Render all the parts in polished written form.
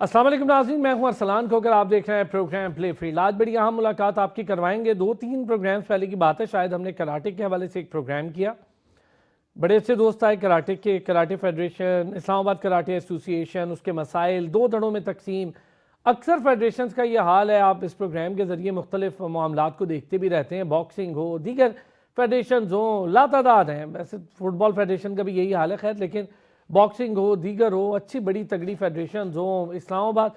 السلام علیکم ناظرین، میں ہوں ارسلان کھوکر، آپ دیکھ رہے ہیں پروگرام پلے فیلڈ۔ آج بڑی اہم ملاقات آپ کی کروائیں گے۔ 2-3 پروگرامز پہلے کی بات ہے، شاید ہم نے کراٹے کے حوالے سے ایک پروگرام کیا، بڑے اچھے دوست آئے کراٹے کے، کراٹے فیڈریشن، اسلام آباد کراٹے ایسوسی ایشن، اس کے مسائل، 2 دھڑوں میں تقسیم۔ اکثر فیڈریشنز کا یہ حال ہے، آپ اس پروگرام کے ذریعے مختلف معاملات کو دیکھتے بھی رہتے ہیں، باکسنگ ہو، دیگر فیڈریشنز ہوں، لاتعداد ہیں، ویسے فٹ بال فیڈریشن کا بھی یہی حال ہے، خیر لیکن باکسنگ ہو، دیگر ہو، اچھی بڑی تگڑی فیڈریشنز ہوں، اسلام آباد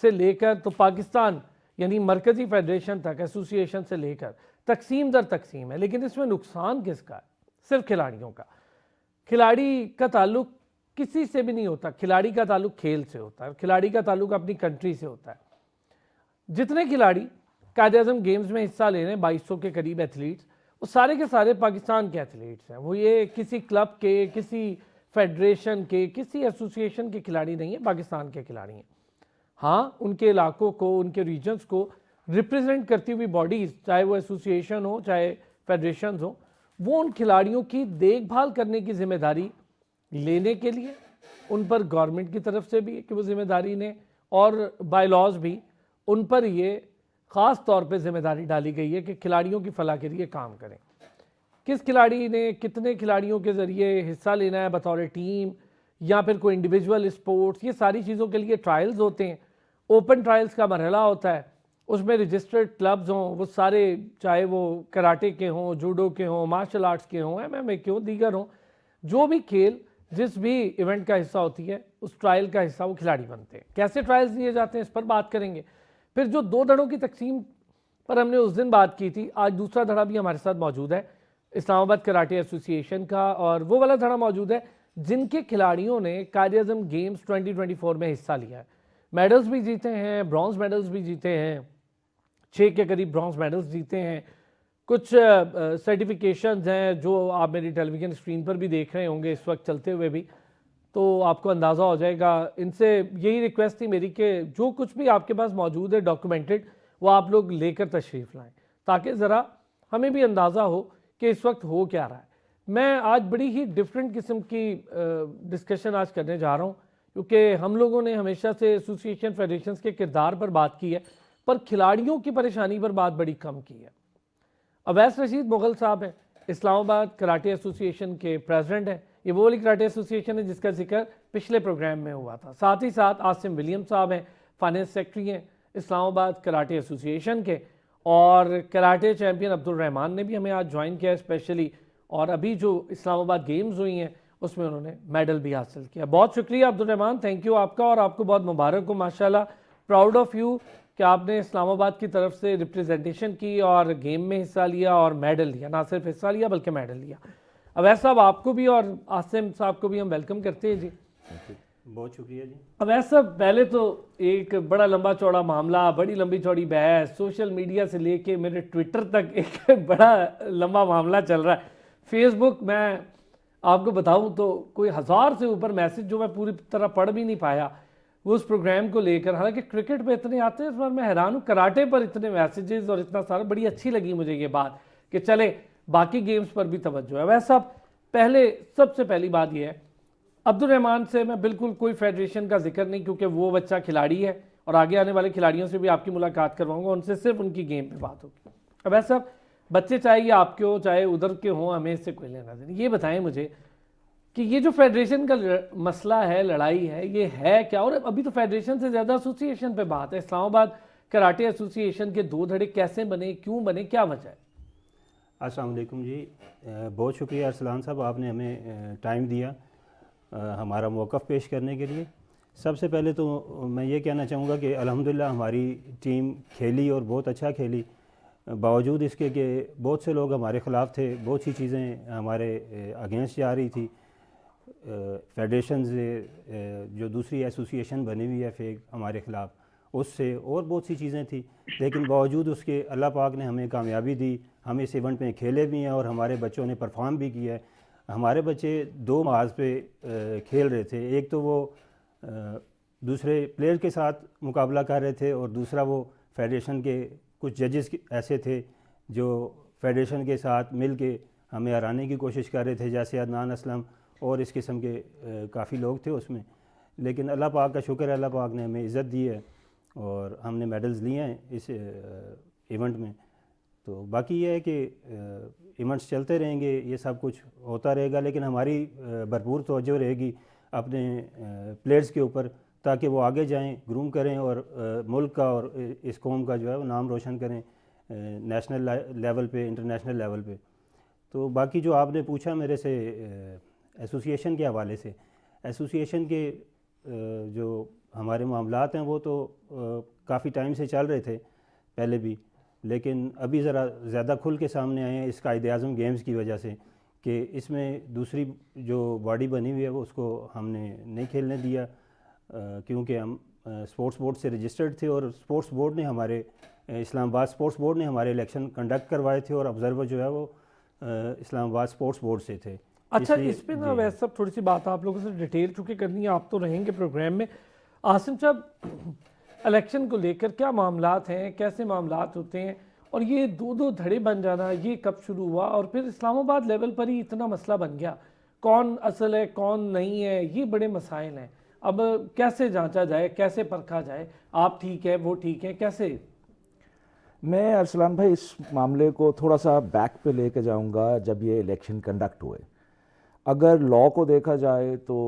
سے لے کر تو پاکستان یعنی مرکزی فیڈریشن تک، ایسوسی ایشن سے لے کر تقسیم در تقسیم ہے، لیکن اس میں نقصان کس کا ہے؟ صرف کھلاڑیوں کا۔ کھلاڑی کا تعلق کسی سے بھی نہیں ہوتا، کھلاڑی کا تعلق کھیل سے ہوتا ہے، کھلاڑی کا تعلق اپنی کنٹری سے ہوتا ہے۔ جتنے کھلاڑی قائد اعظم گیمز میں حصہ لے رہے ہیں، 2200 کے قریب ایتھلیٹس، وہ سارے کے سارے پاکستان کے ایتھلیٹس ہیں، وہ یہ کسی کلب کے، کسی فیڈریشن کے، کسی ایسوسی ایشن کے کھلاڑی نہیں ہیں، پاکستان کے کھلاڑی ہیں۔ ہاں، ان کے علاقوں کو، ان کے ریجنز کو ریپرزینٹ کرتی ہوئی باڈیز، چاہے وہ ایسوسی ایشن ہو، چاہے فیڈریشنز ہوں، وہ ان کھلاڑیوں کی دیکھ بھال کرنے کی ذمہ داری لینے کے لیے ان پر گورنمنٹ کی طرف سے بھی کہ وہ ذمہ داری لیں، اور بائی لاز بھی ان پر یہ خاص طور پہ ذمہ داری ڈالی گئی ہے کہ کھلاڑیوں کی فلاح کے لیے کام کریں۔ کس کھلاڑی نے کتنے کھلاڑیوں کے ذریعے حصہ لینا ہے بطور ٹیم یا پھر کوئی انڈیویجول اسپورٹس، یہ ساری چیزوں کے لیے ٹرائلز ہوتے ہیں، اوپن ٹرائلز کا مرحلہ ہوتا ہے، اس میں رجسٹرڈ کلبز ہوں، وہ سارے چاہے وہ کراٹے کے ہوں، جوڈو کے ہوں، مارشل آرٹس کے ہوں، MMA کے ہوں، دیگر ہوں، جو بھی کھیل جس بھی ایونٹ کا حصہ ہوتی ہے، اس ٹرائل کا حصہ وہ کھلاڑی بنتے ہیں۔ کیسے ٹرائلز دیے جاتے ہیں اس پر بات کریں گے۔ پھر جو 2 دھڑوں کی تقسیم پر ہم نے اس دن بات کی تھی، آج دوسرا دھڑا بھی ہمارے ساتھ موجود ہے اسلام آباد کراٹے ایسوسی ایشن کا، اور وہ والا دھڑا موجود ہے جن کے کھلاڑیوں نے قائد اعظم گیمز 2024 میں حصہ لیا ہے، میڈلز بھی جیتے ہیں، برونز میڈلز بھی جیتے ہیں، 6 کے قریب برونز میڈلز جیتے ہیں، کچھ سرٹیفیکیشنز ہیں جو آپ میری ٹیلی ویژن اسکرین پر بھی دیکھ رہے ہوں گے اس وقت چلتے ہوئے بھی، تو آپ کو اندازہ ہو جائے گا۔ ان سے یہی ریکویسٹ تھی میری کہ جو کچھ بھی آپ کے پاس موجود ہے ڈاکومنٹڈ، وہ آپ لوگ لے کر تشریف لائیں، تاکہ ذرا ہمیں بھی اندازہ ہو کہ اس وقت ہو کیا رہا ہے۔ میں آج بڑی ہی ڈیفرنٹ قسم کی ڈسکشن آج کرنے جا رہا ہوں، کیونکہ ہم لوگوں نے ہمیشہ سے ایسوسی ایشن فیڈریشنز کے کردار پر بات کی ہے، پر کھلاڑیوں کی پریشانی پر بات بڑی کم کی ہے۔ اویس رشید مغل صاحب ہیں، اسلام آباد کراٹے ایسوسی ایشن کے پریزیڈنٹ ہیں، یہ وہ والی کراٹے ایسوسی ایشن ہے جس کا ذکر پچھلے پروگرام میں ہوا تھا۔ ساتھ ہی ساتھ عاصم ولیم صاحب ہیں، فائنینس سیکرٹری ہیں اسلام آباد کراٹے ایسوسی ایشن کے، اور کراٹے چیمپئن عبد الرحمان نے بھی ہمیں آج جوائن کیا اسپیشلی، اور ابھی جو اسلام آباد گیمز ہوئی ہیں اس میں انہوں نے میڈل بھی حاصل کیا۔ بہت شکریہ عبد الرحمان، تھینک یو آپ کا، اور آپ کو بہت مبارک ہو، ماشاءاللہ، پراؤڈ آف یو کہ آپ نے اسلام آباد کی طرف سے ریپریزنٹیشن کی اور گیم میں حصہ لیا اور میڈل لیا، نہ صرف حصہ لیا بلکہ میڈل لیا۔ اویس صاحب، آپ کو بھی اور عاصم صاحب کو بھی ہم ویلکم کرتے ہیں۔ جی بہت شکریہ جی۔ اویس صاحب، پہلے تو ایک بڑا لمبا چوڑا معاملہ، بڑی لمبی چوڑی بحث، سوشل میڈیا سے لے کے میرے ٹویٹر تک ایک بڑا لمبا معاملہ چل رہا ہے۔ فیس بک میں آپ کو بتاؤں تو کوئی 1000 سے اوپر میسج جو میں پوری طرح پڑھ بھی نہیں پایا وہ اس پروگرام کو لے کر، حالانکہ کرکٹ پہ اتنے آتے ہیں، اس بار میں حیران ہوں کراٹے پر اتنے میسیجز اور اتنا سارا، بڑی اچھی لگی مجھے یہ بات کہ چلے باقی گیمز پر بھی توجہ ہے۔ ویسا پہلے سب سے پہلی بات یہ ہے، عبد الرحمان سے میں بالکل کوئی فیڈریشن کا ذکر نہیں، کیونکہ وہ بچہ کھلاڑی ہے اور آگے آنے والے کھلاڑیوں سے بھی آپ کی ملاقات کرواؤں گا، ان سے صرف ان کی گیم پہ بات ہوگی۔ اب ایسا بچے چاہے یہ آپ کے ہو چاہے ادھر کے ہوں، ہمیں اس سے کوئی لینا نہیں۔ یہ بتائیں مجھے کہ یہ جو فیڈریشن کا مسئلہ ہے، لڑائی ہے، یہ ہے کیا؟ اور ابھی تو فیڈریشن سے زیادہ ایسوسی ایشن پہ بات ہے۔ اسلام آباد کراٹے ایسوسی ایشن کے 2 دھڑے کیسے بنے، کیوں بنے، کیا وجہ ہے؟ السلام علیکم جی، بہت شکریہ ارسلان صاحب، آپ نے ہمیں ٹائم دیا ہمارا موقف پیش کرنے کے لیے۔ سب سے پہلے تو میں یہ کہنا چاہوں گا کہ الحمدللہ ہماری ٹیم کھیلی اور بہت اچھا کھیلی، باوجود اس کے کہ بہت سے لوگ ہمارے خلاف تھے، بہت سی چیزیں ہمارے اگینسٹ جا رہی تھی۔ فیڈریشنز جو دوسری ایسوسی ایشن بنی ہوئی ہے فیک ہمارے خلاف، اس سے اور بہت سی چیزیں تھیں، لیکن باوجود اس کے اللہ پاک نے ہمیں کامیابی دی، ہم اس ایونٹ میں کھیلے بھی ہیں اور ہمارے بچوں نے پرفارم بھی کیا ہے۔ ہمارے بچے 2 محاذ پہ کھیل رہے تھے، ایک تو وہ دوسرے پلیئر کے ساتھ مقابلہ کر رہے تھے، اور دوسرا وہ فیڈریشن کے کچھ ججز ایسے تھے جو فیڈریشن کے ساتھ مل کے ہمیں ہرانے کی کوشش کر رہے تھے، جیسے عدنان اسلم اور اس قسم کے کافی لوگ تھے اس میں۔ لیکن اللہ پاک کا شکر ہے, اللہ پاک نے ہمیں عزت دی ہے اور ہم نے میڈلز لیے ہیں اس ایونٹ میں. تو باقی یہ ہے کہ ایونٹس چلتے رہیں گے, یہ سب کچھ ہوتا رہے گا, لیکن ہماری بھرپور توجہ رہے گی اپنے پلیئرز کے اوپر تاکہ وہ آگے جائیں, گروم کریں اور ملک کا اور اس قوم کا جو ہے وہ نام روشن کریں نیشنل لیول پہ, انٹرنیشنل لیول پہ. تو باقی جو آپ نے پوچھا میرے سے ایسوسیشن کے حوالے سے, ایسوسیشن کے جو ہمارے معاملات ہیں وہ تو کافی ٹائم سے چل رہے تھے پہلے بھی, لیکن ابھی ذرا زیادہ کھل کے سامنے آئے ہیں اس قائد اعظم گیمز کی وجہ سے کہ اس میں دوسری جو باڈی بنی ہوئی ہے وہ اس کو ہم نے نہیں کھیلنے دیا کیونکہ ہم اسپورٹس بورڈ سے رجسٹرڈ تھے اور اسپورٹس بورڈ نے ہمارے اسلام آباد اسپورٹس بورڈ نے ہمارے الیکشن کنڈکٹ کروائے تھے اور آبزرور جو ہے وہ اسلام آباد اسپورٹس بورڈ سے تھے. اچھا, اس پہ نا ویسے سب تھوڑی سی بات آپ لوگوں سے ڈیٹیل چونکہ کرنی ہے, آپ تو رہیں گے پروگرام میں. عاصم صاحب, الیکشن کو لے کر کیا معاملات ہیں, کیسے معاملات ہوتے ہیں, اور یہ دو دھڑے بن جانا یہ کب شروع ہوا, اور پھر اسلام آباد لیول پر ہی اتنا مسئلہ بن گیا, کون اصل ہے کون نہیں ہے, یہ بڑے مسائل ہیں. اب کیسے جانچا جائے, کیسے پرکھا جائے, آپ ٹھیک ہے وہ ٹھیک ہے, کیسے؟ میں ارسلان بھائی اس معاملے کو تھوڑا سا بیک پہ لے کے جاؤں گا. جب یہ الیکشن کنڈکٹ ہوئے, اگر لاء کو دیکھا جائے تو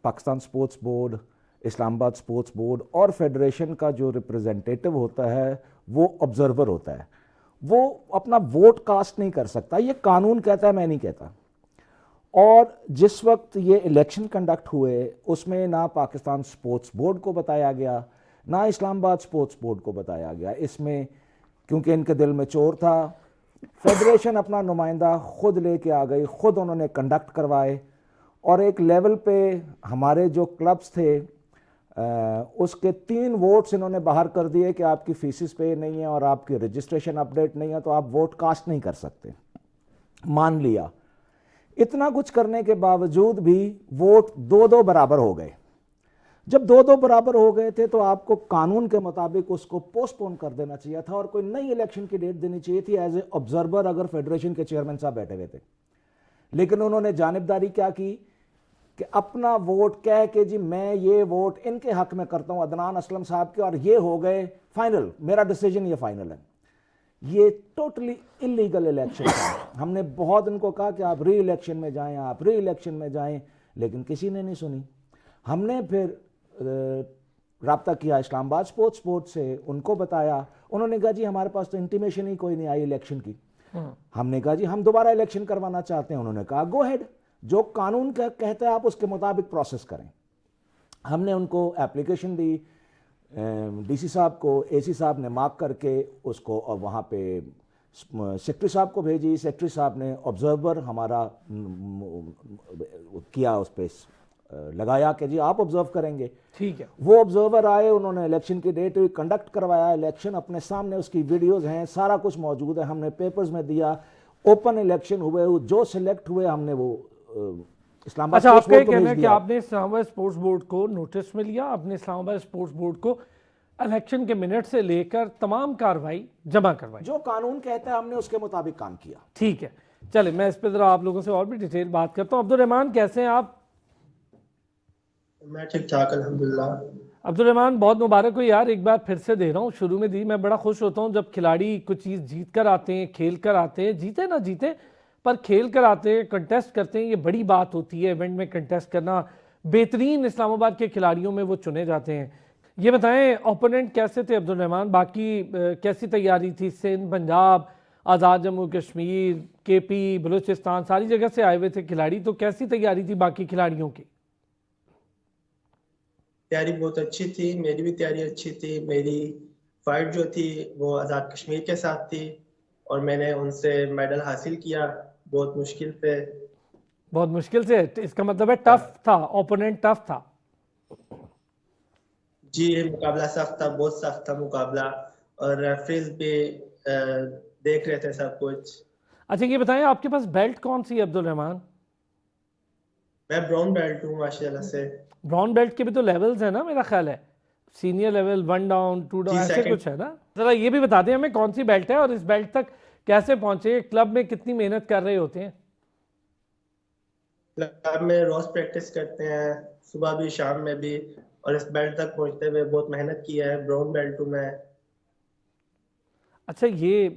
پاکستان سپورٹس بورڈ, اسلام آباد سپورٹس بورڈ اور فیڈریشن کا جو ریپرزنٹیٹو ہوتا ہے وہ آبزرور ہوتا ہے, وہ اپنا ووٹ کاسٹ نہیں کر سکتا. یہ قانون کہتا ہے, میں نہیں کہتا. اور جس وقت یہ الیکشن کنڈکٹ ہوئے اس میں نہ پاکستان سپورٹس بورڈ کو بتایا گیا نہ اسلام آباد سپورٹس بورڈ کو بتایا گیا. اس میں کیونکہ ان کے دل میں چور تھا, فیڈریشن اپنا نمائندہ خود لے کے آ گئی, خود انہوں نے کنڈکٹ کروائے, اور ایک لیول پہ ہمارے جو کلبز تھے اس کے 3 ووٹس انہوں نے باہر کر دیے کہ آپ کی فیسز پے نہیں ہے اور آپ کی رجسٹریشن اپڈیٹ نہیں ہے تو آپ ووٹ کاسٹ نہیں کر سکتے. مان لیا. اتنا کچھ کرنے کے باوجود بھی ووٹ 2 برابر ہو گئے. جب 2 برابر ہو گئے تھے تو آپ کو قانون کے مطابق اس کو پوسٹ پون کر دینا چاہیے تھا اور کوئی نئی الیکشن کی ڈیٹ دینی چاہیے تھی ایز اے آبزرور اگر فیڈریشن کے چیئرمین صاحب بیٹھے ہوئے تھے. لیکن انہوں نے جانبداری کیا کی کہ اپنا ووٹ کہہ کے جی میں یہ ووٹ ان کے حق میں کرتا ہوں عدنان اسلم صاحب کے, اور یہ ہو گئے فائنل, میرا ڈیسیجن یہ فائنل ہے. یہ ٹوٹلی انلیگل الیکشن ہے. ہم نے بہت ان کو کہا کہ آپ ری الیکشن میں جائیں, آپ ری الیکشن میں جائیں, لیکن کسی نے نہیں سنی. ہم نے پھر رابطہ کیا اسلام آباد سپورٹس بورڈ سے, ان کو بتایا, انہوں نے کہا جی ہمارے پاس تو انٹیمیشن ہی کوئی نہیں آئی الیکشن کی. ہم نے کہا جی ہم دوبارہ الیکشن کروانا چاہتے ہیں. انہوں نے کہا گو ہیڈ, جو قانون کا کہتا ہے آپ اس کے مطابق پروسیس کریں. ہم نے ان کو اپلیکیشن دی, ڈی سی صاحب کو, اے سی صاحب نے مارک کر کے اس کو وہاں پہ سیکرٹری صاحب کو بھیجی. سیکرٹری صاحب نے آبزرور ہمارا کیا, اس پہ لگایا کہ جی آپ آبزرو کریں گے. ٹھیک ہے. وہ آبزرور آئے, انہوں نے الیکشن کی ڈیٹ کنڈکٹ کروایا. الیکشن اپنے سامنے, اس کی ویڈیوز ہیں, سارا کچھ موجود ہے, ہم نے پیپرز میں دیا. اوپن الیکشن ہوئے, جو سلیکٹ ہوئے ہم نے وہ اسلام آباد. اچھا, آپ کا یہ کہنا ہے کہ آپ نے اسلام آباد اسپورٹس بورڈ کو نوٹس میں لیا, آپ نے اسلام آباد اسپورٹس بورڈ کو الیکشن کے منٹ سے لے کر تمام کاروائی جمع کروائی, جو قانون کہتا ہے ہم نے اس کے مطابق کام کیا. ٹھیک ہے. چلے میں اس پہ ذرا آپ لوگوں سے اور بھی ڈیٹیل بات کرتا ہوں. عبدالرحمان کیسے ہیں آپ؟ میں ٹھیک ٹھاک الحمدللہ. عبدالرحمان بہت مبارک ہو یار, ایک بار پھر سے دے رہا ہوں, شروع میں دی. میں بڑا خوش ہوتا ہوں جب کھلاڑی کچھ چیز جیت کر آتے ہیں, کھیل کر آتے ہیں, جیتے نہ جیتے پر کھیل کر آتے ہیں, کنٹیسٹ کرتے ہیں. یہ بڑی بات ہوتی ہے ایونٹ میں کنٹیسٹ کرنا. بہترین اسلام آباد کے کھلاڑیوں میں وہ چنے جاتے ہیں. یہ بتائیں اوپوننٹ کیسے تھے عبدالرحمان, باقی کیسی تیاری تھی؟ سندھ, پنجاب, آزاد جموں کشمیر, کے پی, بلوچستان, ساری جگہ سے آئے ہوئے تھے کھلاڑی, تو کیسی تیاری تھی باقی کھلاڑیوں کی؟ تیاری بہت اچھی تھی, میری بھی تیاری اچھی تھی. میری فائٹ جو تھی وہ آزاد کشمیر کے ساتھ تھی اور میں نے ان سے میڈل حاصل کیا بہت مشکل سے. بہت مشکل سے, اس کا مطلب ہے ٹف تھا, اوپوننٹ ٹف تھا. جی مقابلہ سخت تھا, بہت سخت تھا مقابلہ, اور ریفریز بھی دیکھ رہے تھے سب کچھ. اچھا یہ بتائیں آپ کے پاس بیلٹ کون سی ہے عبدالرحمان؟ میں براؤن بیلٹ ہوں ماشاء اللہ سے. براؤن بیلٹ کے بھی تو لیولز ہیں نا میرا خیال ہے, سینئر لیول, 1 ڈاؤن, 2 ڈاؤن, ایسے کچھ ہے نا. ذرا یہ بھی بتا دیں ہمیں کون سی بیلٹ ہے اور اس بیلٹ تک کیسے پہنچے, کلب میں کتنی محنت کر رہے ہوتے ہیں؟ کلب میں روز پریکٹس کرتے ہیں, صبح بھی شام میں بھی, اور اس بیلٹ تک پہنچتے ہوئے بہت محنت کی ہے. براؤن بیلٹ ہوں میں. اچھا یہ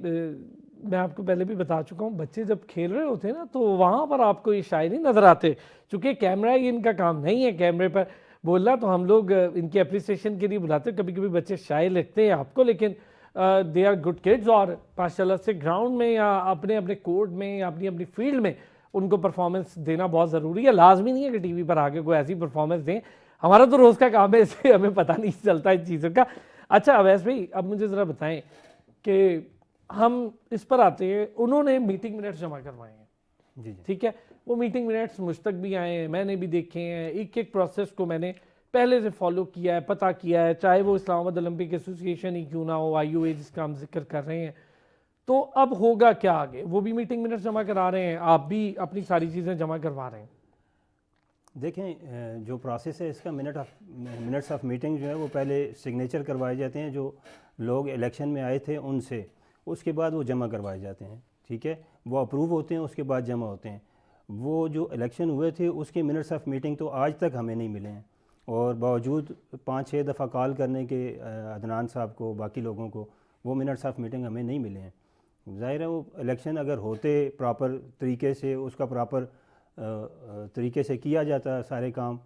میں آپ کو پہلے بھی بتا چکا ہوں, بچے جب کھیل رہے ہوتے ہیں نا تو وہاں پر آپ کو یہ شاعری نظر آتے, چونکہ کیمرہ یہ ان کا کام نہیں ہے کیمرے پر بولنا, تو ہم لوگ ان کی اپریسیشن کے لیے بلاتے ہیں. کبھی کبھی بچے شاعر لگتے ہیں آپ کو, لیکن دے آر گڈ کڈز, اور ماشاء اللہ سے گراؤنڈ میں یا اپنے اپنے کورٹ میں یا اپنی اپنی فیلڈ میں ان کو پرفارمنس دینا بہت ضروری ہے. لازمی نہیں ہے کہ ٹی وی پر آگے کوئی ایسی پرفارمنس دیں, ہمارا تو روز کا کام ہے, اس سے ہمیں پتہ نہیں چلتا ان چیزوں کا. اچھا اویس بھائی, اب مجھے ذرا بتائیں کہ ہم اس پر آتے ہیں, انہوں نے میٹنگ منٹس جمع کروائے ہیں, جی ٹھیک ہے, وہ میٹنگ منٹس مجھ تک بھی آئے ہیں, میں نے بھی دیکھے ہیں, ایک ایک پروسیس کو میں نے پہلے سے فالو کیا ہے, پتہ کیا ہے, چاہے وہ اسلام آباد اولمپک ایسوسی ایشن ہی کیوں نہ ہو, آئی او اے جس کا ہم ذکر کر رہے ہیں. تو اب ہوگا کیا آگے؟ وہ بھی میٹنگ منٹس جمع کرا رہے ہیں, آپ بھی اپنی ساری چیزیں جمع کروا رہے ہیں. دیکھیں جو پروسیس ہے اس کا منٹس آف میٹنگ جو ہے وہ پہلے سگنیچر کروائے جاتے ہیں جو لوگ الیکشن میں آئے تھے ان سے, اس کے بعد وہ جمع کروائے جاتے ہیں, ٹھیک ہے, وہ اپروو ہوتے ہیں, اس کے بعد جمع ہوتے ہیں. وہ جو الیکشن ہوئے تھے اس کے منٹس آف میٹنگ تو آج تک ہمیں نہیں ملے ہیں, اور باوجود 5-6 دفعہ کال کرنے کے عدنان صاحب کو, باقی لوگوں کو, وہ منٹس آف میٹنگ ہمیں نہیں ملے ہیں. ظاہر ہے وہ الیکشن اگر ہوتے پراپر طریقے سے, اس کا پراپر طریقے سے کیا جاتا سارے کام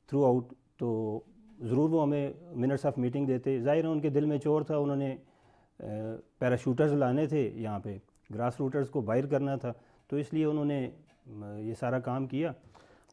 تھرو آؤٹ, تو ضرور وہ ہمیں منٹس آف میٹنگ دیتے. ظاہر ہے ان کے دل میں چور تھا, انہوں نے پیراشوٹرز لانے تھے یہاں پہ, گراس روٹرز کو باہر کرنا تھا, تو اس لیے انہوں نے یہ سارا کام کیا.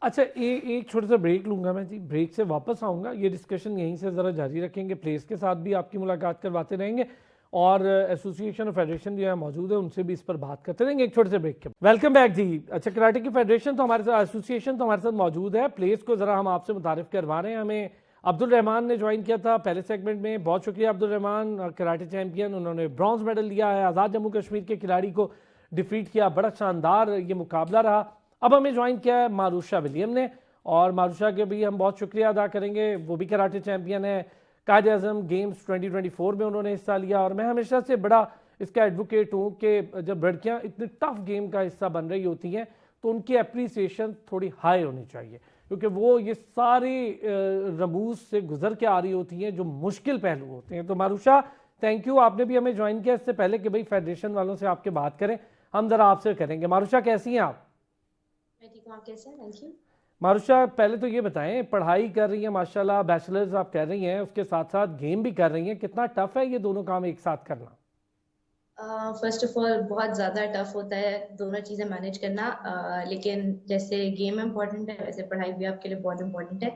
اچھا ایک چھوٹا سا بریک لوں گا میں جی, بریک سے واپس آؤں گا, یہ ڈسکشن یہیں سے ذرا جاری رکھیں گے, پلیئرز کے ساتھ بھی آپ کی ملاقات کرواتے رہیں گے, اور ایسوسی ایشن اور فیڈریشن جو ہے موجود ہے ان سے بھی اس پر بات کرتے رہیں گے ایک چھوٹے سے بریک کے. ویلکم بیک جی. اچھا کراٹے کی فیڈریشن تو ہمارے ساتھ, ایسوسی ایشن تو ہمارے ساتھ موجود ہے, پلیئرز کو ذرا ہم آپ سے متعارف کروا رہے ہیں. ہمیں عبد الرحمان نے جوائن کیا تھا پہلے سیگمنٹ میں, بہت شکریہ عبد الرحمان, کراٹے چیمپئن, انہوں نے برانز میڈل لیا ہے, آزاد جموں کشمیر کے کھلاڑی کو ڈیفیٹ کیا, بڑا شاندار یہ مقابلہ رہا. اب ہمیں جوائن کیا ہے معروشہ ولیم نے, اور معروشہ کے بھی ہم بہت شکریہ ادا کریں گے, وہ بھی کراٹے چیمپئن ہے, قائد اعظم گیمز 2024 میں انہوں نے حصہ لیا, اور میں ہمیشہ سے بڑا اس کا ایڈوکیٹ ہوں کہ جب لڑکیاں اتنے ٹف گیم کا حصہ بن رہی ہوتی ہیں تو ان کی اپریسیشن تھوڑی ہائی ہونی چاہیے, کیونکہ وہ یہ ساری رموز سے گزر کے آ رہی ہوتی ہیں جو مشکل پہلو ہوتے ہیں. تو معروشہ تھینک یو, آپ نے بھی ہمیں جوائن کیا. اس سے پہلے کہ بھئی فیڈریشن والوں سے آپ کے بات کریں, ہم ذرا آپ سے کریں گے. معروشہ کیسی ہیں آپ؟ میں ٹھیک ہوں, آپ کیسے ہیں؟ Thank you. معروشہ پہلے تو یہ بتائیں, پڑھائی کر رہی ہیں ماشاءاللہ, بیچلرز آپ کر رہی ہیں, اس کے ساتھ ساتھ گیم بھی کر رہی ہیں, کتنا ٹف ہے یہ دونوں کام ایک ساتھ کرنا؟ فرسٹ آف آل بہت زیادہ ٹف ہوتا ہے دونوں چیزیں مینیج کرنا, لیکن جیسے گیم امپورٹنٹ ہے ویسے پڑھائی بھی آپ کے لیے بہت امپورٹنٹ ہے,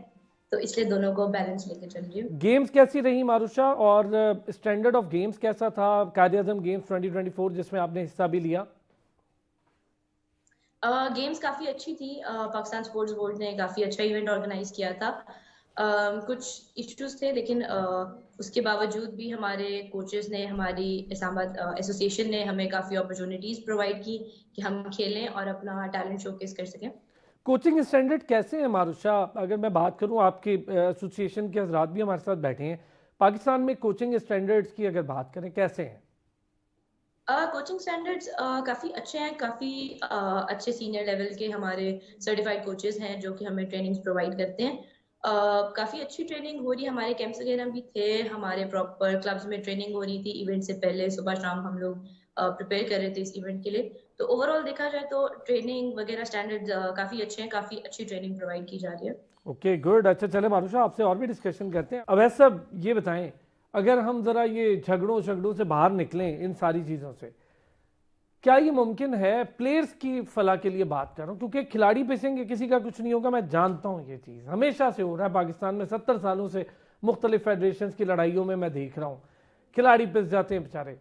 تو اس لیے دونوں کو بیلنس لے کے چل رہی ہوں. گیمز کیسی رہی معروشہ, اور اسٹینڈرڈ آف گیمز کیسا تھا قائد اعظم گیمز 2024 جس میں آپ نے حصہ بھی لیا؟ گیمز کافی اچھی تھی, پاکستان سپورٹس بورڈ نے کافی اچھا ایونٹ آرگنائز کیا تھا. کچھ ایشوز تھے لیکن اس کے باوجود بھی ہمارے کوچز نے, ہماری اسلام آباد ایسوسی ایشن نے ہمیں کافی اپرچونیٹیز پرووائڈ کی کہ ہم کھیلیں اور اپنا ٹیلنٹ شوکیس کر سکیں. کوچنگ اسٹینڈرڈ کیسے ہیں معروشہ؟ اگر میں بات کروں, آپ کی ایسوسی ایشن کے حضرات بھی ہمارے ساتھ بیٹھے ہیں, پاکستان میں کوچنگ اسٹینڈرڈز کی اگر بات کریں کیسے ہیں؟ کوچنگ اسٹینڈرڈس کافی اچھے ہیں, کافی اچھے سینئر لیول کے ہمارے سرٹیفائڈ کوچز ہیں جو کہ ہمیں ٹریننگز پرووائڈ کرتے ہیں. کافی اچھی ٹریننگ ہو رہی ہے, ہمارے کیمپس وغیرہ بھی تھے, ہمارے پراپر کلبز میں ٹریننگ ہو رہی تھی ایونٹ سے پہلے, صبح شام ہم لوگ پریپیئر کر رہے تھے اس ایونٹ کے لیے. تو اوور آل دیکھا جائے تو ٹریننگ وغیرہ اسٹینڈرڈ کافی اچھے ہیں, کافی اچھی ٹریننگ پرووائڈ کی جا رہی ہے. Okay good. اچھا چلے معروشہ آپ سے اور بھی ڈسکشن کرتے ہیں. اویس صاحب یہ بتائیں, اگر ہم ذرا یہ جھگڑوں سے باہر نکلیں ان ساری چیزوں سے, کیا یہ ممکن ہے پلیئرز کی فلاح کے لیے بات کر رہا ہوں, کیونکہ کھلاڑی پیسیں گے کسی کا کچھ نہیں ہوگا, میں جانتا ہوں یہ چیز ہمیشہ سے ہو رہا ہے پاکستان میں, 70 سالوں سے مختلف فیڈریشنز کی لڑائیوں میں دیکھ رہا ہوں, کھلاڑی پس جاتے ہیں بیچارے.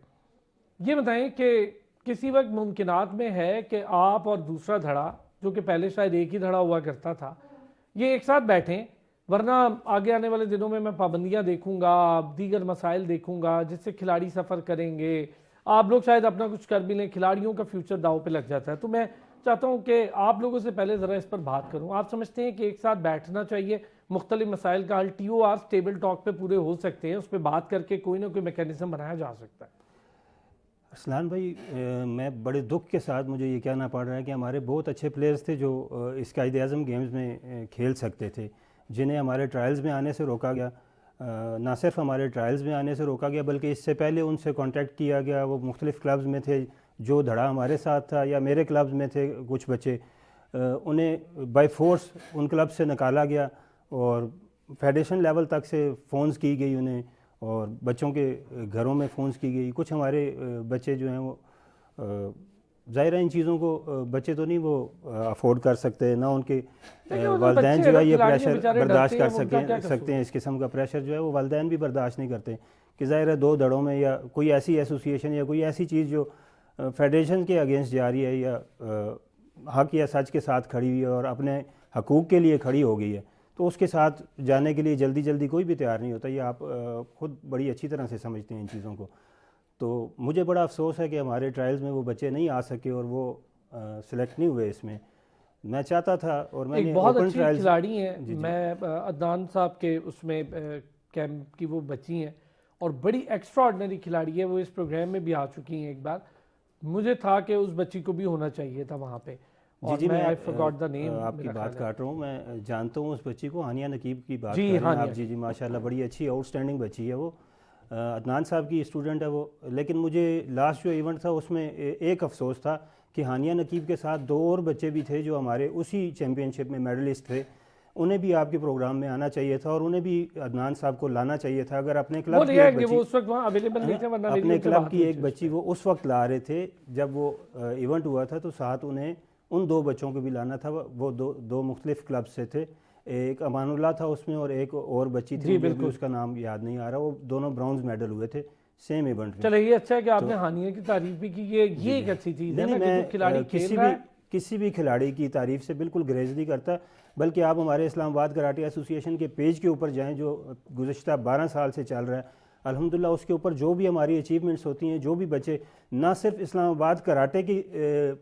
یہ بتائیں کہ کسی وقت ممکنات میں ہے کہ آپ اور دوسرا دھڑا, جو کہ پہلے شاید ایک ہی دھڑا ہوا کرتا تھا, یہ ایک ساتھ بیٹھیں, ورنہ آگے آنے والے دنوں میں پابندیاں دیکھوں گا, دیگر مسائل دیکھوں گا جس سے کھلاڑی سفر کریں گے, آپ لوگ شاید اپنا کچھ کر بھی لیں, کھلاڑیوں کا فیوچر داؤ پہ لگ جاتا ہے. تو میں چاہتا ہوں کہ آپ لوگوں سے پہلے ذرا اس پر بات کروں, آپ سمجھتے ہیں کہ ایک ساتھ بیٹھنا چاہیے, مختلف مسائل کا حل T O R table talk پہ پورے ہو سکتے ہیں, اس پہ بات کر کے کوئی نہ کوئی میکینزم بنایا جا سکتا ہے؟ ارسلان بھائی, میں بڑے دکھ کے ساتھ مجھے یہ کہنا پڑ رہا ہے کہ ہمارے بہت اچھے پلیئرز تھے جو اس قائد اعظم گیمز میں کھیل سکتے تھے, جنہیں ہمارے ٹرائلز میں آنے سے روکا گیا. نہ صرف ہمارے ٹرائلز میں آنے سے روکا گیا بلکہ اس سے پہلے ان سے کانٹیکٹ کیا گیا. وہ مختلف کلبز میں تھے, جو دھڑا ہمارے ساتھ تھا یا میرے کلبز میں تھے کچھ بچے, انہیں بائی فورس ان کلب سے نکالا گیا اور فیڈریشن لیول تک سے فونز کی گئی انہیں, اور بچوں کے گھروں میں فونز کی گئی. کچھ ہمارے بچے جو ہیں وہ ظاہر ہے ان چیزوں کو بچے تو نہیں وہ افورڈ کر سکتے, نہ ان کے والدین جو ہے یہ پریشر برداشت کر سکتے ہیں. اس قسم کا پریشر جو ہے وہ والدین بھی برداشت نہیں کرتے کہ ظاہر ہے 2 دھڑوں میں یا کوئی ایسی ایسوسیشن یا کوئی ایسی چیز جو فیڈریشن کے اگینسٹ جا رہی ہے یا حق یا سچ کے ساتھ کھڑی ہوئی ہے اور اپنے حقوق کے لیے کھڑی ہو گئی ہے, تو اس کے ساتھ جانے کے لیے جلدی کوئی بھی تیار نہیں ہوتا. یہ آپ خود بڑی اچھی طرح سے سمجھتے ہیں ان چیزوں کو. تو مجھے بڑا افسوس ہے کہ ہمارے ٹرائلز میں وہ بچے نہیں آ سکے اور وہ سلیکٹ نہیں ہوئے. اس میں میں چاہتا تھا, اور میں نے بہت اچھی کھلاڑی ہیں, میں عدنان صاحب کے اس میں کیمپ کی وہ بچی ہیں اور بڑی ایکسٹرا آرڈنری کھلاڑی ہے. وہ اس پروگرام میں بھی آ چکی ہیں ایک بار. مجھے تھا کہ اس بچی کو بھی ہونا چاہیے تھا وہاں پہ. جی میں آپ کی بات کاٹ رہا ہوں, میں جانتا ہوں اس بچی کو, ہانیہ نقیب کی بات کر رہے ہیں آپ. جی ماشاءاللہ بڑی اچھی آؤٹ اسٹینڈنگ بچی ہے, وہ عدنان صاحب کی اسٹوڈنٹ ہے وہ. لیکن مجھے لاسٹ جو ایونٹ تھا اس میں ایک افسوس تھا کہ ہانیہ نقیب کے ساتھ 2 اور بچے بھی تھے جو ہمارے اسی چیمپئن شپ میں میڈلسٹ تھے. انہیں بھی آپ کے پروگرام میں آنا چیے تھا اور انہیں بھی عدنان صاحب کو لانا چاہیے تھا. اگر اپنے کلب کی ایک بچی وہ اس وقت لا رہے تھے جب وہ ایونٹ ہوا تھا, تو ساتھ انہیں ان 2 بچوں کو بھی لانا تھا. وہ دو مختلف کلب سے تھے, ایک امان اللہ تھا اس میں اور ایک اور بچی تھی, بالکل اس کا نام یاد نہیں آ رہا. وہ دونوں برونز میڈل ہوئے تھے سیم ایونٹ میں. چلے یہ اچھا ہے کہ آپ نے ہانیہ کی تعریف بھی کی, یہ ایک اچھی چیز ہے. میں کسی بھی کھلاڑی کی تعریف سے بالکل گریز نہیں کرتا, بلکہ آپ ہمارے اسلام آباد کراٹے ایسوسی ایشن کے پیج کے اوپر جائیں جو گزشتہ 12 سال سے چل رہا ہے. الحمدللہ اس کے اوپر جو بھی ہماری اچیومنٹس ہوتی ہیں, جو بھی بچے, نہ صرف اسلام آباد کراٹے کی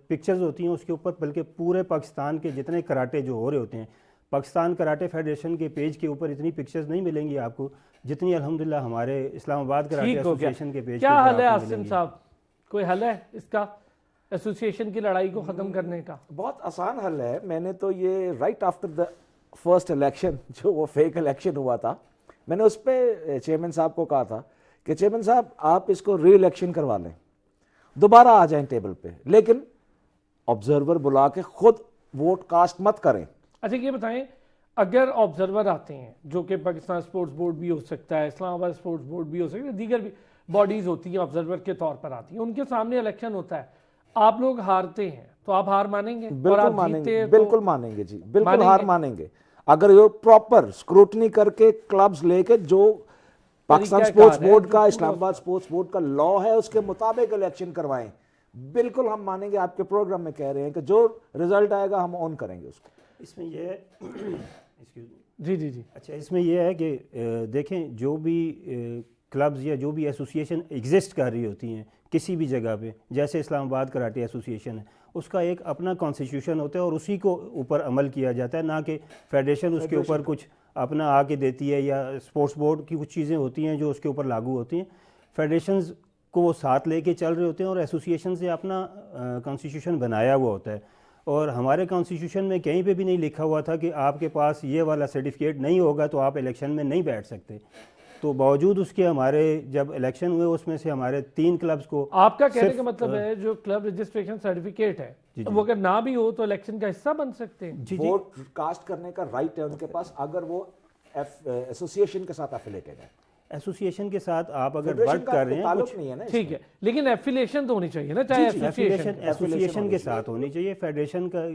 پکچرز ہوتی ہیں اس کے اوپر, بلکہ پورے پاکستان کے جتنے کراٹے جو ہو رہے ہوتے ہیں, پاکستان کراٹے فیڈریشن کے پیج کے اوپر اتنی پکچرز نہیں ملیں گی آپ کو جتنی الحمدللہ ہمارے اسلام آباد کراٹے ایسوسی ایشن کے پیج کے اوپر. کیا حل ہے عاصم صاحب, کوئی حل ہے اس کا ایسوسی ایشن کی لڑائی کو ختم کرنے کا؟ بہت آسان حل ہے. میں نے تو یہ right after the first election جو وہ فیک الیکشن ہوا تھا, میں نے اس پہ چیئرمین صاحب کو کہا تھا کہ چیئرمین صاحب آپ اس کو ری الیکشن کروا لیں, دوبارہ آ جائیں ٹیبل پہ, لیکن آبزرور بلا کے خود ووٹ کاسٹ مت کریں. اچھا یہ بتائیں, اگر آبزرور آتے ہیں جو کہ پاکستان سپورٹس بورڈ بھی ہو سکتا ہے, اسلام آباد سپورٹس بورڈ بھی ہو سکتا ہے, دیگر بھی باڈیز ہوتی ہیں آبزرور کے طور پر آتی ہیں, ان کے سامنے الیکشن ہوتا ہے, آپ لوگ ہارتے ہیں تو آپ ہار مانیں گے؟ بالکل مانیں گے, بالکل مانیں گے جی, بالکل ہار مانیں گے. اگر یہ پراپر سکروٹنی کر کے کلبز لے کے جو پاکستان سپورٹس بورڈ کا, اسلام آباد سپورٹس بورڈ کا لا ہے اس کے مطابق الیکشن کروائیں, بالکل ہم مانیں گے. آپ کے پروگرام میں کہہ رہے ہیں کہ جو رزلٹ آئے گا ہم آن کریں گے اس کو. اس میں یہ ہے جی اچھا, اس میں یہ ہے کہ دیکھیں جو بھی کلبز یا جو بھی ایسوسیشن ایگزسٹ کر رہی ہوتی ہیں کسی بھی جگہ پہ, جیسے اسلام آباد کراٹے ایسوسیشن ہے, اس کا ایک اپنا کانسٹیٹیوشن ہوتا ہے اور اسی کو اوپر عمل کیا جاتا ہے, نہ کہ فیڈریشن اس کے اوپر کچھ اپنا آ کے دیتی ہے, یا اسپورٹس بورڈ کی کچھ چیزیں ہوتی ہیں جو اس کے اوپر لاگو ہوتی ہیں. فیڈریشنز کو وہ ساتھ لے کے چل رہے ہوتے ہیں اور ایسوسیشن سے اپنا کانسٹیٹیوشن بنایا ہوا ہوتا ہے. اور ہمارے کانسٹیٹیوشن میں کہیں پہ بھی نہیں لکھا ہوا تھا کہ آپ کے پاس یہ والا سرٹیفکیٹ نہیں ہوگا تو آپ الیکشن میں نہیں بیٹھ سکتے. تو باوجود اس کے ہمارے جب الیکشن ہوئے اس میں سے ہمارے 3 کلبز کو, آپ کا کہنے کا مطلب ہے جو کلب رجسٹریشن سرٹیفکیٹ ہے وہ اگر نہ بھی ہو تو الیکشن کا حصہ بن سکتے ہیں. ووٹ کاسٹ کرنے کا رائٹ ہے ان کے پاس, اگر وہ ایسوسیشن کے ساتھ ایفیلیٹڈ ہے. ایسوسیشن کے ساتھ آپ اگر ورک کر رہے ہیں ٹھیک ہے, لیکن ایفیلیشن تو ہونی چاہیے نا, چاہے ایسوسیشن کے ساتھ ہونی چاہیے. فیڈریشن کا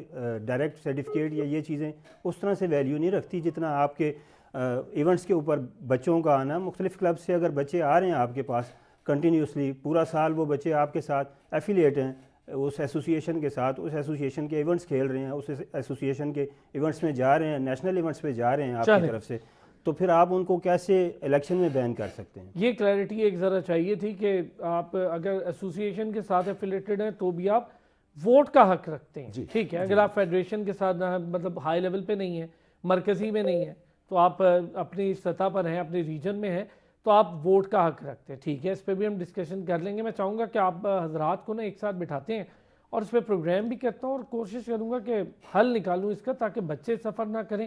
ڈائریکٹ سرٹیفکیٹ یا یہ چیزیں اس طرح سے ویلیو نہیں رکھتی جتنا آپ کے ایونٹس کے اوپر بچوں کا آنا. مختلف کلب سے اگر بچے آ رہے ہیں آپ کے پاس کنٹینیوسلی پورا سال, وہ بچے آپ کے ساتھ ایفیلیٹ ہیں اس ایسوسیشن کے ساتھ, اس ایسوسیشن کے ایونٹس کھیل رہے ہیں, اس ایسوسیشن کے ایونٹس میں جا رہے ہیں, نیشنل ایونٹس پہ جا رہے ہیں آپ کی طرف سے, تو پھر آپ ان کو کیسے الیکشن میں بین کر سکتے ہیں؟ یہ کلیئرٹی ایک ذرا چاہیے تھی کہ آپ اگر ایسوسیشن کے ساتھ ایفیلیٹڈ ہیں تو بھی آپ ووٹ کا حق رکھتے ہیں. ٹھیک ہے, اگر آپ فیڈریشن کے ساتھ مطلب ہائی لیول پہ نہیں ہیں, مرکزی میں نہیں ہیں, تو آپ اپنی سطح پر ہیں, اپنے ریجن میں ہیں, تو آپ ووٹ کا حق رکھتے ہیں. ٹھیک ہے, اس پہ بھی ہم ڈسکشن کر لیں گے. میں چاہوں گا کہ آپ حضرات کو نا ایک ساتھ بٹھاتے ہیں اور اس پہ پروگرام بھی کرتا ہوں اور کوشش کروں گا کہ حل نکالوں اس کا, تاکہ بچے سفر نہ کریں,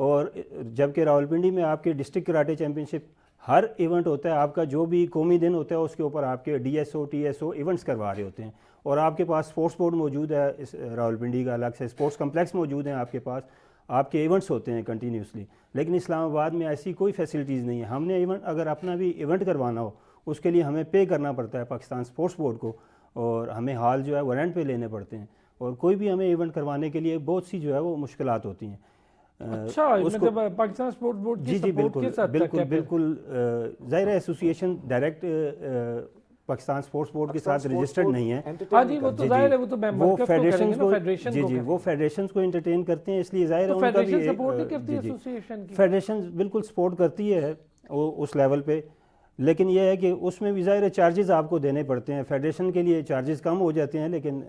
اور جبکہ راولپنڈی میں آپ کے ڈسٹرکٹ کراٹے چیمپئن شپ ہر ایونٹ ہوتا ہے، آپ کا جو بھی قومی دن ہوتا ہے اس کے اوپر آپ کے D S O T S O events کروا رہے ہوتے ہیں، اور آپ کے پاس اسپورٹس بورڈ موجود ہے، اس راولپنڈی کا الگ سے اسپورٹس کمپلیکس موجود ہیں آپ کے پاس، آپ کے ایونٹس ہوتے ہیں کنٹینیوسلی. لیکن اسلام آباد میں ایسی کوئی فیسلٹیز نہیں ہے. ہم نے ایونٹ اگر اپنا بھی ایونٹ کروانا ہو اس کے لیے ہمیں پے کرنا پڑتا ہے پاکستان اسپورٹس بورڈ کو، اور ہمیں ہال جو ہے وہ رینٹ پہ لینے پڑتے ہیں، اور کوئی بھی ہمیں ایونٹ کروانے کے لیے بہت سی جو ہے وہ مشکلات ہوتی ہیں. اچھا مطلب پاکستان اسپورٹس بورڈ کی جی سپورٹ کے ساتھ بالکل بالکل ظاہر ہے association direct Pakistan sports board کے ساتھ رجسٹرڈ نہیں ہے. ہاں جی وہ تو ظاہر ہے، وہ تو وہ فیڈریشن کو وہ فیڈریشنز کو انٹرٹین کرتے ہیں، اس لیے ظاہر ہے ان کا بھی سپورٹ نہیں کرتی ایسوسیشن کی. فیڈریشن بالکل سپورٹ کرتی ہے اس لیول پہ، لیکن یہ ہے کہ اس میں بھی ظاہر چارجز آپ کو دینے پڑتے ہیں. فیڈریشن کے لیے چارجز کم ہو جاتے ہیں لیکن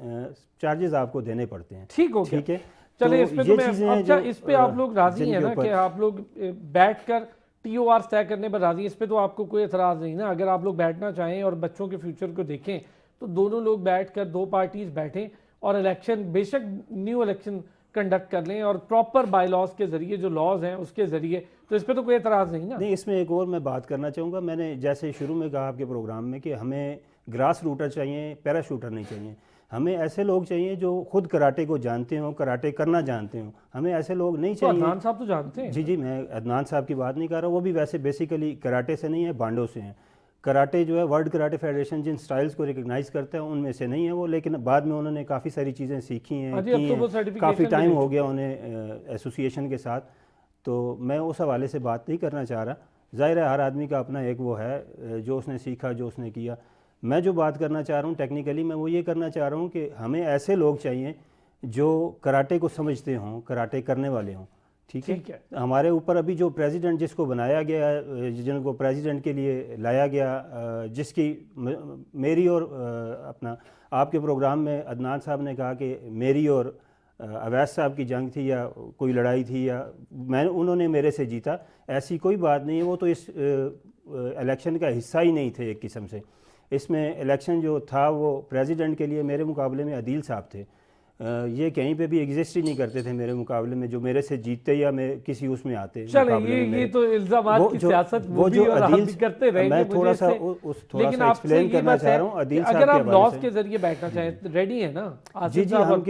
چارجز آپ کو دینے پڑتے ہیں. ٹھیک ہے. چلے اس پہ تو میں اچھا اس پہ آپ لوگ راضی ہیں نا کہ آپ لوگ بیٹھ کر ٹی او آر طے کرنے پر راضی ہیں؟ اس پہ تو آپ کو کوئی اعتراض نہیں نا؟ اگر آپ لوگ بیٹھنا چاہیں اور بچوں کے فیوچر کو دیکھیں تو دونوں لوگ بیٹھ کر دو پارٹیز بیٹھیں اور الیکشن بے شک نیو الیکشن کنڈکٹ کر لیں اور پراپر بائی لاز کے ذریعے جو لاز ہیں اس کے ذریعے، تو اس پہ تو کوئی اعتراض نہیں نا؟ نہیں، اس میں ایک اور میں بات کرنا چاہوں گا. میں نے جیسے شروع میں کہا آپ کے پروگرام میں کہ ہمیں گراس روٹر چاہیے، پیرا شوٹر نہیں چاہیے. ہمیں ایسے لوگ چاہیے جو خود کراٹے کو جانتے ہوں، کراٹے کرنا جانتے ہوں. ہمیں ایسے لوگ نہیں چاہیے. عدنان صاحب تو جانتے ہیں. جی میں عدنان صاحب کی بات نہیں کر رہا، وہ بھی ویسے بیسیکلی کراٹے سے نہیں ہے، بانڈو سے ہیں. کراٹے جو ہے ورلڈ کراٹے فیڈریشن جن سٹائلز کو ریکگنائز کرتا ہے ان میں سے نہیں ہے وہ، لیکن بعد میں انہوں نے کافی ساری چیزیں سیکھی ہیں، کافی ٹائم ہو گیا انہیں ایسوسیشن کے ساتھ. تو میں اس حوالے سے بات نہیں کرنا چاہ رہا. ظاہر ہے ہر آدمی کا اپنا ایک وہ ہے جو اس نے سیکھا، جو اس نے کیا. میں جو بات کرنا چاہ رہا ہوں ٹیکنیکلی، میں وہ یہ کرنا چاہ رہا ہوں کہ ہمیں ایسے لوگ چاہیے جو کراٹے کو سمجھتے ہوں، کراٹے کرنے والے ہوں. ٹھیک ہے. ہمارے اوپر ابھی جو پریزیڈنٹ جس کو بنایا گیا ہے، جن کو پریزیڈنٹ کے لیے لایا گیا، جس کی میری اور اپنا آپ کے پروگرام میں عدنان صاحب نے کہا کہ میری اور اویس صاحب کی جنگ تھی یا کوئی لڑائی تھی یا انہوں نے میرے سے جیتا، ایسی کوئی بات نہیں ہے. وہ تو اس الیکشن کا حصہ ہی نہیں تھے ایک قسم سے. اس میں الیکشن جو تھا وہ پریزیڈنٹ کے لیے میرے مقابلے میں عدیل صاحب تھے. یہ کہیں پہ بھی ایگزسٹ ہی نہیں کرتے تھے میرے مقابلے میں، جو میرے سے جیتتے یا میں کسی اس میں آتے. یہ تو الزامات کی سیاست وہ بھی اور آپ بھی کرتے رہیں گے. میں تھوڑا سا ایکسپلین کرنا چاہ رہا ہوں عدیل صاحب کے اگر آپ لاس کے ذریعے بیٹھنا چاہیں ریڈی ہیں نا؟ جی ہم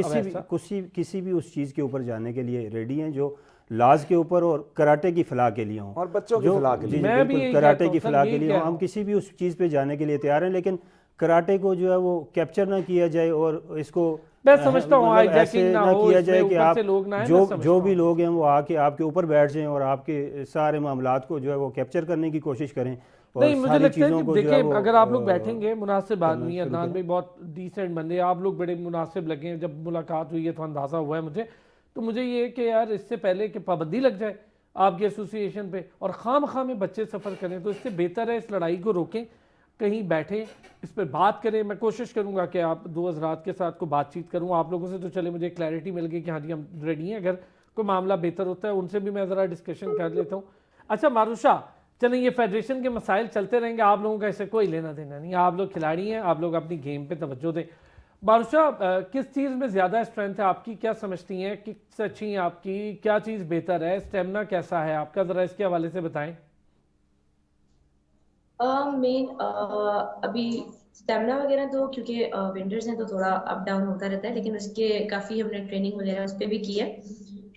کسی بھی اس چیز کے اوپر جانے کے لیے ریڈی ہیں جو لاز کے اوپر اور کراٹے کی فلاح کے لیے ہوں، اور بچوں کی فلاح کے لیے. میں بھی کراٹے کی فلاح کے لیے ہوں. ہم کسی بھی اس چیز پہ جانے کے لیے تیار ہیں، لیکن کراٹے کو جو ہے وہ کیپچر نہ کیا جائے اور اس کو میں سمجھتا ہوں ایسے نہ کیا جائے کہ آپ جو بھی لوگ ہیں وہ آ کے آپ کے اوپر بیٹھ جائیں اور آپ کے سارے معاملات کو جو ہے وہ کیپچر کرنے کی کوشش کریں. نہیں مجھے لگتا ہے کہ دیکھیں اگر آپ لوگ بیٹھیں گے، مناسب آدمی ہے عدنان بھائی، بہت ڈیسنٹ بندے، آپ لوگ بڑے مناسب لگے ہیں. جب ملاقات ہوئی ہے تو اندازہ ہوا ہے مجھے، تو مجھے یہ ہے کہ یار اس سے پہلے کہ پابندی لگ جائے آپ کی ایسوسیشن پہ اور خام میں بچے سفر کریں، تو اس سے بہتر ہے اس لڑائی کو روکیں، کہیں بیٹھیں، اس پہ بات کریں. میں کوشش کروں گا کہ آپ دو حضرات کے ساتھ کو بات چیت کروں آپ لوگوں سے. تو چلے مجھے کلیئرٹی مل گئی کہ ہاں جی ہم ریڈی ہیں. اگر کوئی معاملہ بہتر ہوتا ہے ان سے بھی میں ذرا ڈسکشن کر لیتا ہوں. اچھا معروشہ، چلیں یہ فیڈریشن کے مسائل چلتے رہیں گے، آپ لوگوں کا اس سے کوئی لینا دینا نہیں. آپ لوگ کھلاڑی ہیں، آپ لوگ اپنی گیم پہ توجہ دیں. معروشہ کس چیز میں زیادہ اسٹرینتھ ہے آپ کی؟ کیا سمجھتی ہیں کس اچھی ہیں آپ کی؟ کیا چیز بہتر ہے؟ اسٹیمنا کیسا ہے آپ کا؟ ذرا اس کے حوالے سے بتائیں. مین ابھی اسٹیمنا وغیرہ تو کیونکہ ونٹرز ہیں تو تھوڑا اپ ڈاؤن ہوتا رہتا ہے، لیکن اس کے کافی ہم نے ٹریننگ وغیرہ اس پہ بھی کی ہے،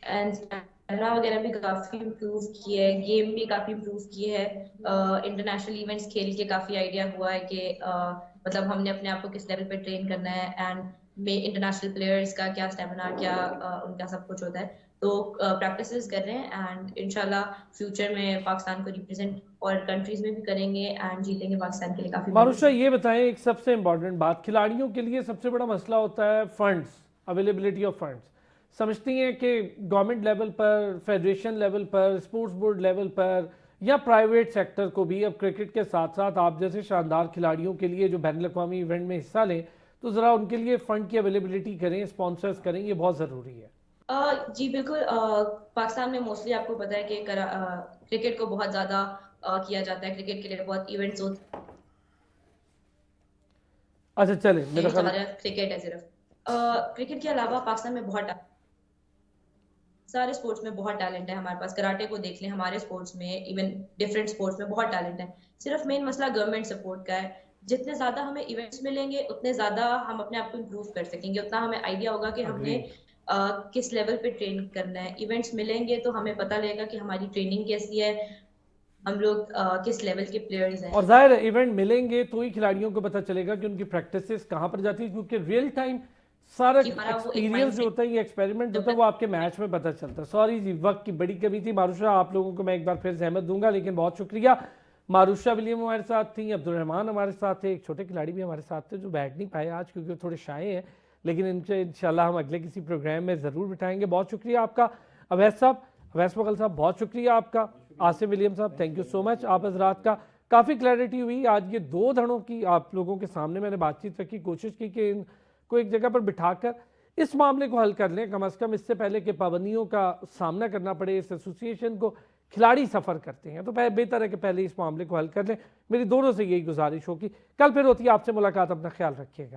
اینڈ اسٹیمنا وغیرہ بھی کافی امپروو کی ہے، گیم بھی کافی امپروو کی ہے. انٹرنیشنل ایونٹس کھیل کے کافی آئیڈیا ہوا ہے کہ مطلب ہم نے اپنے آپ کو کس لیول پہ ٹرین کرنا ہے، اینڈ انٹرنیشنل پلیئرز کا کیا اسٹیمنا، کیا ان کا سب کچھ ہوتا ہے. تو پریکٹسز کر رہے ہیں اینڈ انشاءاللہ فیوچر میں پاکستان کو ریپرزینٹ اور کنٹریز میں بھی کریں گے اینڈ جیتیں گے پاکستان کے لیے. کافی معروشہ یہ بتائیں ایک سب سے امپورٹنٹ بات، کھلاڑیوں کے لیے سب سے بڑا مسئلہ ہوتا ہے فنڈز، اویلیبلٹی آف فنڈز. سمجھتی ہیں کہ گورنمنٹ لیول پر، فیڈریشن لیول پر، اسپورٹس بورڈ لیول پر یا پرائیویٹ سیکٹر کو بھی اب کرکٹ کے ساتھ ساتھ آپ جیسے شاندار کھلاڑیوں کے لیے جو بین الاقوامی ایونٹ میں حصہ لیں تو ذرا ان کے لیے فنڈ کی اویلیبلٹی کریں، اسپانسرز کریں، یہ بہت ضروری ہے. جی بالکل. پاکستان میں موسٹلی آپ کو پتا ہے کہ کرکٹ کو بہت زیادہ کیا جاتا ہے، کرکٹ کے لیے بہت ایونٹس ہوتے ہیں. اچھا چلیں میرا خیال کرکٹ ہے صرف. کرکٹ کے علاوہ پاکستان میں بہت سارے اسپورٹس میں بہت ٹیلنٹ ہے ہمارے پاس. کراٹے کو دیکھ لیں, ہمارے اسپورٹس میں ایون ڈفرینٹ اسپورٹس میں بہت ٹیلنٹ ہے. صرف مین مسئلہ گورنمنٹ سپورٹ کا ہے. جتنے زیادہ ہمیں ایونٹس ملیں گے اتنے زیادہ ہم اپنے آپ کو امپروو کر سکیں گے, اتنا ہمیں آئیڈیا ہوگا کہ ہم نے کس لیول پہ ٹرین کرنا ہے. ایونٹس ملیں گے تو ہمیں پتہ لگے گا کہ ہماری ٹریننگ کیسی ہے, ہم لوگ کس لیول کے پلیئرز ہیں. اور ظاہر ایونٹ ملیں گے تو ہی کھلاڑیوں کو پتہ چلے گا کہ ان کی پریکٹسز کہاں پر جاتی ہے, کیونکہ ریئل ٹائم سارا ایکسپیرینس جو ہوتا ہے, یہ ایکسپیریمنٹ ہوتا ہے, وہ آپ کے میچ میں پتہ چلتا ہے. سوری جی, وقت کی بڑی کمی تھی. معروشہ آپ لوگوں کو میں ایک بار پھر زحمت دوں گا, لیکن بہت شکریہ. معروشہ ولیم ہمارے ساتھ تھیں, عبدالرحمان ہمارے ساتھ تھے, ایک چھوٹے کھلاڑی بھی ہمارے ساتھ تھے جو بیٹھ نہیں پائے آج کیونکہ وہ تھوڑے شائع ہیں, لیکن ان سے انشاءاللہ ہم اگلے کسی پروگرام میں ضرور بٹھائیں گے. بہت شکریہ آپ کا اویس صاحب, اویس مغل صاحب, بہت شکریہ آپ کا. عاصم ولیم صاحب, تھینک یو سو مچ آپ حضرات کا. کافی کلیئرٹی ہوئی آج. یہ دو دھڑوں کی آپ لوگوں کے سامنے میں نے بات چیت رکھی, کوشش کی کہ ان کو ایک جگہ پر بٹھا کر اس معاملے کو حل کر لیں, کم از کم اس سے پہلے کہ پابندیوں کا سامنا کرنا پڑے اس ایسوسی کو. کھلاڑی سفر کرتے ہیں تو بہتر ہے کہ پہلے اس معاملے کو حل کر لیں. میری دونوں سے یہی گزارش ہوگی. کل پھر ہوتی ہے آپ سے ملاقات, اپنا خیال رکھیے گا.